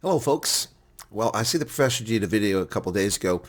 Hello, folks. Well, I see the professor did a video a couple of days ago,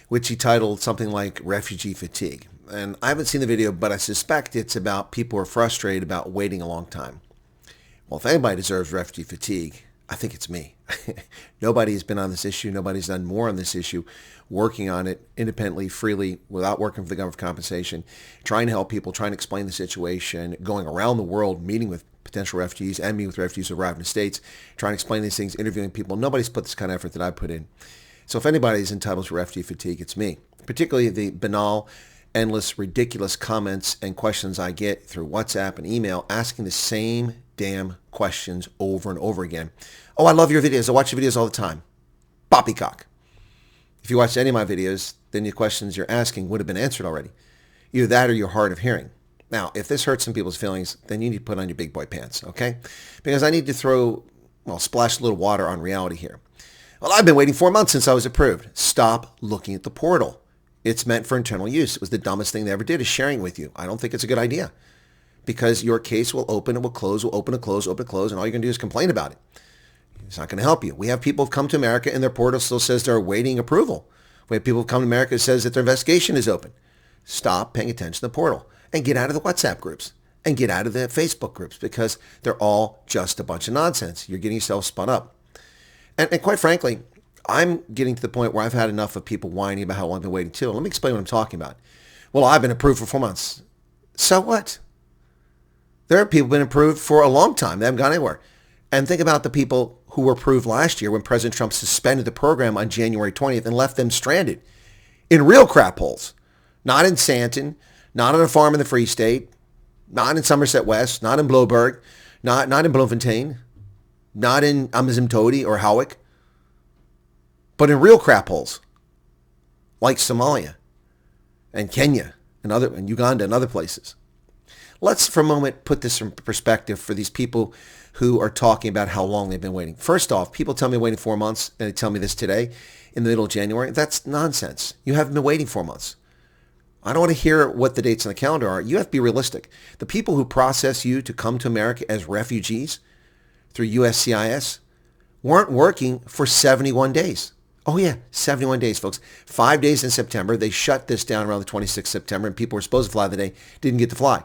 which he titled something like refugee fatigue. And I haven't seen the video, but I suspect it's about people who are frustrated about waiting a long time. Well, if anybody deserves refugee fatigue, I think it's me. Nobody has been on this issue. Nobody's done more on this issue, working on it independently, freely, without working for the government compensation, trying to help people, trying to explain the situation, going around the world, meeting with potential refugees and meeting with refugees who arrive in the States, trying to explain these things, interviewing people. Nobody's put this kind of effort that I put in. So if anybody is entitled to refugee fatigue, it's me. Particularly the banal, endless, ridiculous comments and questions I get through WhatsApp and email asking the same damn questions over and over again. Oh, I love your videos. I watch your videos all the time. Poppycock. If you watched any of my videos, then the questions you're asking would have been answered already. Either that or you're hard of hearing. Now, if this hurts some people's feelings, then you need to put on your big boy pants, okay? Because I need to splash a little water on reality here. Well, I've been waiting 4 months since I was approved. Stop looking at the portal. It's meant for internal use. It was the dumbest thing they ever did, is sharing with you. I don't think it's a good idea because your case will open, it will close, will open, and close, open, and close, and all you're going to do is complain about it. It's not going to help you. We have people who've come to America and their portal still says they're awaiting approval. We have people who've come to America that says that their investigation is open. Stop paying attention to the portal and get out of the WhatsApp groups and get out of the Facebook groups because they're all just a bunch of nonsense. You're getting yourself spun up. And quite frankly, I'm getting to the point where I've had enough of people whining about how long I've been waiting too. Let me explain what I'm talking about. Well, I've been approved for 4 months. So what? There are people who've been approved for a long time. They haven't gone anywhere. And think about the people who were approved last year when President Trump suspended the program on January 20th and left them stranded in real crap holes. Not in Santon, not on a farm in the Free State, not in Somerset West, not in Bloberg, not in Bloemfontein, not in Amasymtoti or Howick, but in real crap holes like Somalia and Kenya and Uganda and other places. Let's for a moment put this in perspective for these people who are talking about how long they've been waiting. First off, people tell me waiting 4 months, and they tell me this today in the middle of January. That's nonsense. You haven't been waiting 4 months. I don't want to hear what the dates on the calendar are. You have to be realistic. The people who process you to come to America as refugees through USCIS weren't working for 71 days. Oh yeah, 71 days, folks. 5 days in September. They shut this down around the 26th of September, and people were supposed to fly the day, didn't get to fly.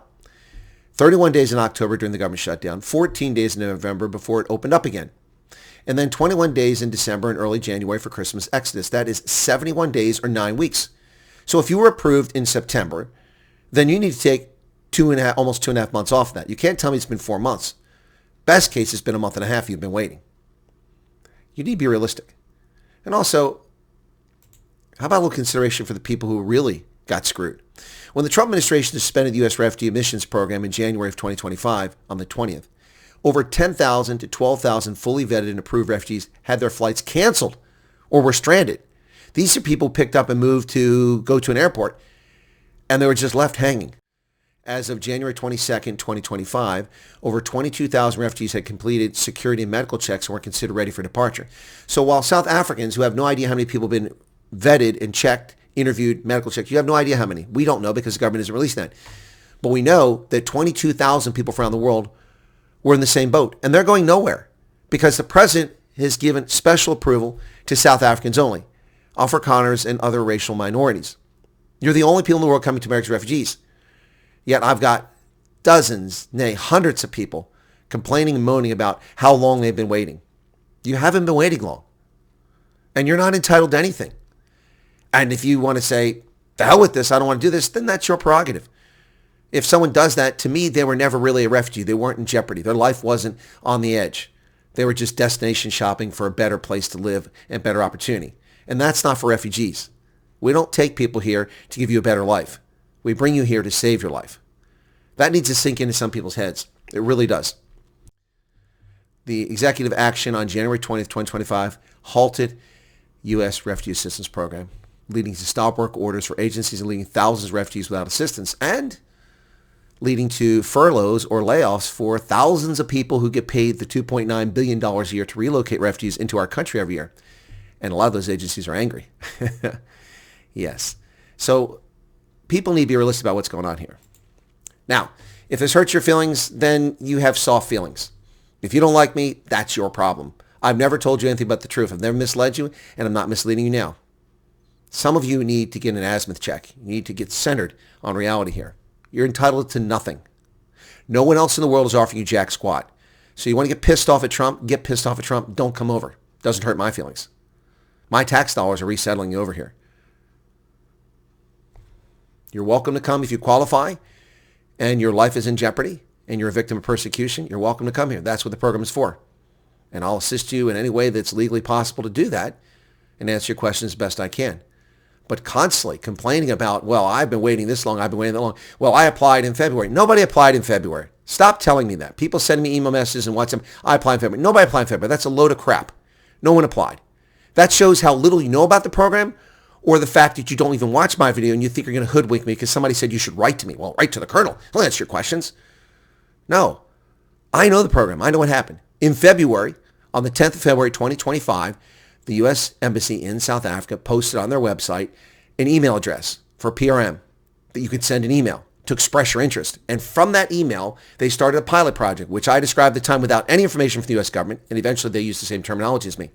31 days in October during the government shutdown, 14 days in November before it opened up again. And then 21 days in December and early January for Christmas exodus. That is 71 days or 9 weeks. So if you were approved in September, then you need to take almost 2.5 months off that. You can't tell me it's been 4 months. Best case, it's been a month and a half you've been waiting. You need to be realistic. And also, how about a little consideration for the people who really got screwed? When the Trump administration suspended the U.S. refugee admissions program in January of 2025 on the 20th, over 10,000 to 12,000 fully vetted and approved refugees had their flights canceled or were stranded. These are people picked up and moved to go to an airport, and they were just left hanging. As of January 22nd, 2025, over 22,000 refugees had completed security and medical checks and were considered ready for departure. So while South Africans, who have no idea how many people have been vetted and checked, interviewed, medical checked, you have no idea how many. We don't know because the government isn't releasing that. But we know that 22,000 people from around the world were in the same boat, and they're going nowhere because the president has given special approval to South Africans only, Afrikaners and other racial minorities. You're the only people in the world coming to America as refugees. Yet I've got dozens, nay, hundreds of people complaining and moaning about how long they've been waiting. You haven't been waiting long. And you're not entitled to anything. And if you want to say, the hell with this, I don't want to do this, then that's your prerogative. If someone does that, to me, they were never really a refugee. They weren't in jeopardy. Their life wasn't on the edge. They were just destination shopping for a better place to live and better opportunity. And that's not for refugees. We don't take people here to give you a better life. We bring you here to save your life. That needs to sink into some people's heads. It really does. The executive action on January 20th, 2025 halted U.S. Refugee Assistance Program, leading to stop work orders for agencies and leaving thousands of refugees without assistance, and leading to furloughs or layoffs for thousands of people who get paid the $2.9 billion a year to relocate refugees into our country every year. And a lot of those agencies are angry. Yes. So people need to be realistic about what's going on here. Now, if this hurts your feelings, then you have soft feelings. If you don't like me, that's your problem. I've never told you anything but the truth. I've never misled you, and I'm not misleading you now. Some of you need to get an azimuth check. You need to get centered on reality here. You're entitled to nothing. No one else in the world is offering you jack squat. So you want to get pissed off at Trump? Get pissed off at Trump. Don't come over. Doesn't hurt my feelings. My tax dollars are resettling you over here. You're welcome to come if you qualify and your life is in jeopardy and you're a victim of persecution. You're welcome to come here. That's what the program is for. And I'll assist you in any way that's legally possible to do that and answer your questions as best I can. But constantly complaining about, well, I've been waiting this long, I've been waiting that long. Well, I applied in February. Nobody applied in February. Stop telling me that. People send me email messages and WhatsApp. I applied in February. Nobody applied in February. That's a load of crap. No one applied. That shows how little you know about the program, or the fact that you don't even watch my video and you think you're going to hoodwink me because somebody said you should write to me. Well, write to the colonel. He'll answer your questions. No. I know the program. I know what happened. In February, on the 10th of February, 2025, the U.S. Embassy in South Africa posted on their website an email address for PRM that you could send an email to express your interest. And from that email, they started a pilot project, which I described at the time without any information from the U.S. government, and eventually they used the same terminology as me,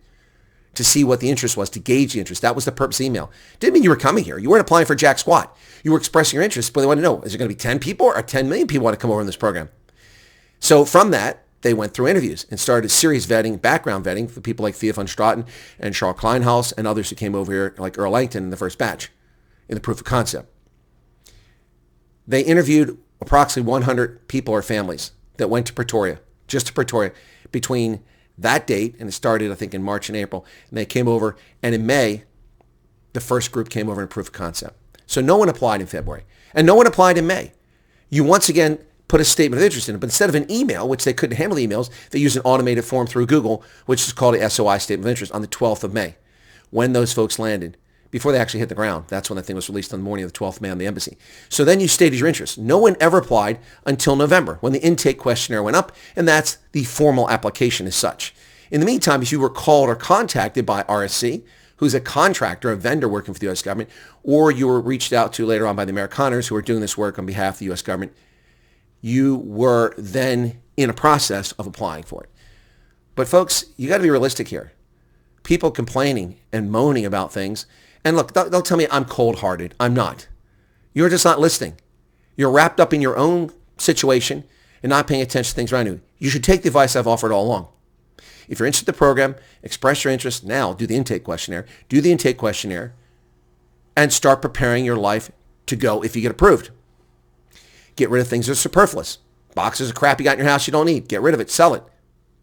to see what the interest was, to gauge the interest. That was the purpose of the email. Didn't mean you were coming here. You weren't applying for jack squat. You were expressing your interest, but they want to know, is there going to be 10 people or 10 million people want to come over in this program? So from that, they went through interviews and started serious vetting, background vetting for people like Thea von Straten and Charles Kleinhaus and others who came over here, like Earl Langton in the first batch, in the proof of concept. They interviewed approximately 100 people or families that went to Pretoria, just to Pretoria, between that date, and it started, I think, in March and April, and they came over, and in May, the first group came over in proof of concept. So no one applied in February, and no one applied in May. You once again put a statement of interest in it, but instead of an email, which they couldn't handle emails, they used an automated form through Google, which is called a SOI statement of interest, on the 12th of May, when those folks landed. Before they actually hit the ground. That's when the thing was released on the morning of the 12th of May on the embassy. So then you stated your interest. No one ever applied until November, when the intake questionnaire went up, and that's the formal application as such. In the meantime, if you were called or contacted by RSC, who's a contractor, a vendor working for the U.S. government, or you were reached out to later on by the Amerikaners who are doing this work on behalf of the U.S. government, you were then in a process of applying for it. But folks, you got to be realistic here. People complaining and moaning about things. And look, they'll tell me I'm cold-hearted. I'm not. You're just not listening. You're wrapped up in your own situation and not paying attention to things around you. You should take the advice I've offered all along. If you're interested in the program, express your interest now. Do the intake questionnaire. Do the intake questionnaire and start preparing your life to go if you get approved. Get rid of things that are superfluous. Boxes of crap you got in your house you don't need. Get rid of it. Sell it.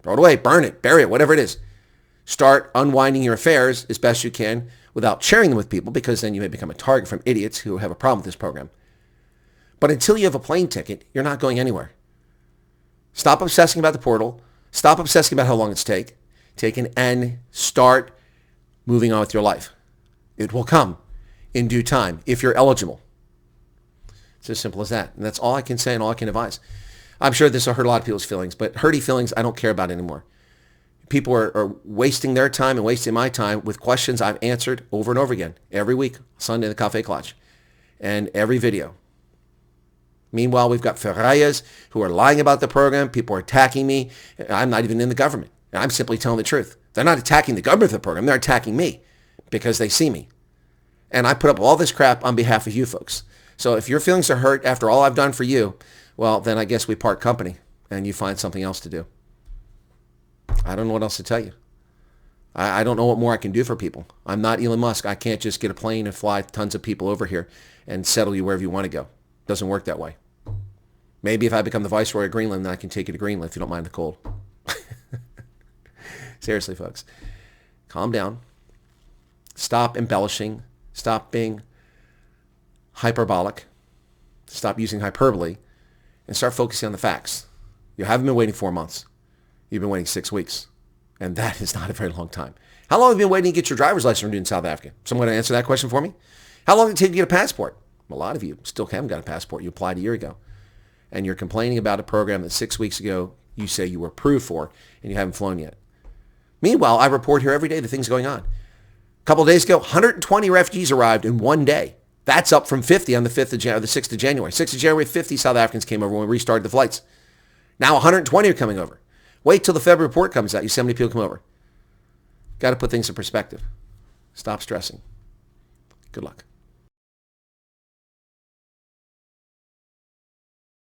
Throw it away. Burn it. Bury it. Whatever it is. Start unwinding your affairs as best you can without sharing them with people, because then you may become a target from idiots who have a problem with this program. But until you have a plane ticket, you're not going anywhere. Stop obsessing about the portal. Stop obsessing about how long it's taken, and start moving on with your life. It will come in due time if you're eligible. It's as simple as that. And that's all I can say and all I can advise. I'm sure this will hurt a lot of people's feelings, but hurty feelings I don't care about anymore. People are wasting their time and wasting my time with questions I've answered over and over again, every week, Sunday in the Cafe Clutch, and every video. Meanwhile, we've got Ferrayas who are lying about the program. People are attacking me. I'm not even in the government. I'm simply telling the truth. They're not attacking the government of the program. They're attacking me because they see me. And I put up all this crap on behalf of you folks. So if your feelings are hurt after all I've done for you, well, then I guess we part company and you find something else to do. I don't know what else to tell you. I don't know what more I can do for people. I'm not Elon Musk. I can't just get a plane and fly tons of people over here and settle you wherever you want to go. It doesn't work that way. Maybe if I become the Viceroy of Greenland, then I can take you to Greenland if you don't mind the cold. Seriously, folks. Calm down. Stop embellishing. Stop being hyperbolic. Stop using hyperbole. And start focusing on the facts. You haven't been waiting 4 months. You've been waiting 6 weeks. And that is not a very long time. How long have you been waiting to get your driver's license renewed in South Africa? Someone to answer that question for me? How long did it take to get a passport? A lot of you still haven't got a passport. You applied a year ago. And you're complaining about a program that 6 weeks ago you say you were approved for and you haven't flown yet. Meanwhile, I report here every day the things going on. A couple of days ago, 120 refugees arrived in one day. That's up from 50 on the 6th of January. 6th of January, 50 South Africans came over when we restarted the flights. Now 120 are coming over. Wait till the February report comes out. You see how many people come over. Got to put things in perspective. Stop stressing. Good luck.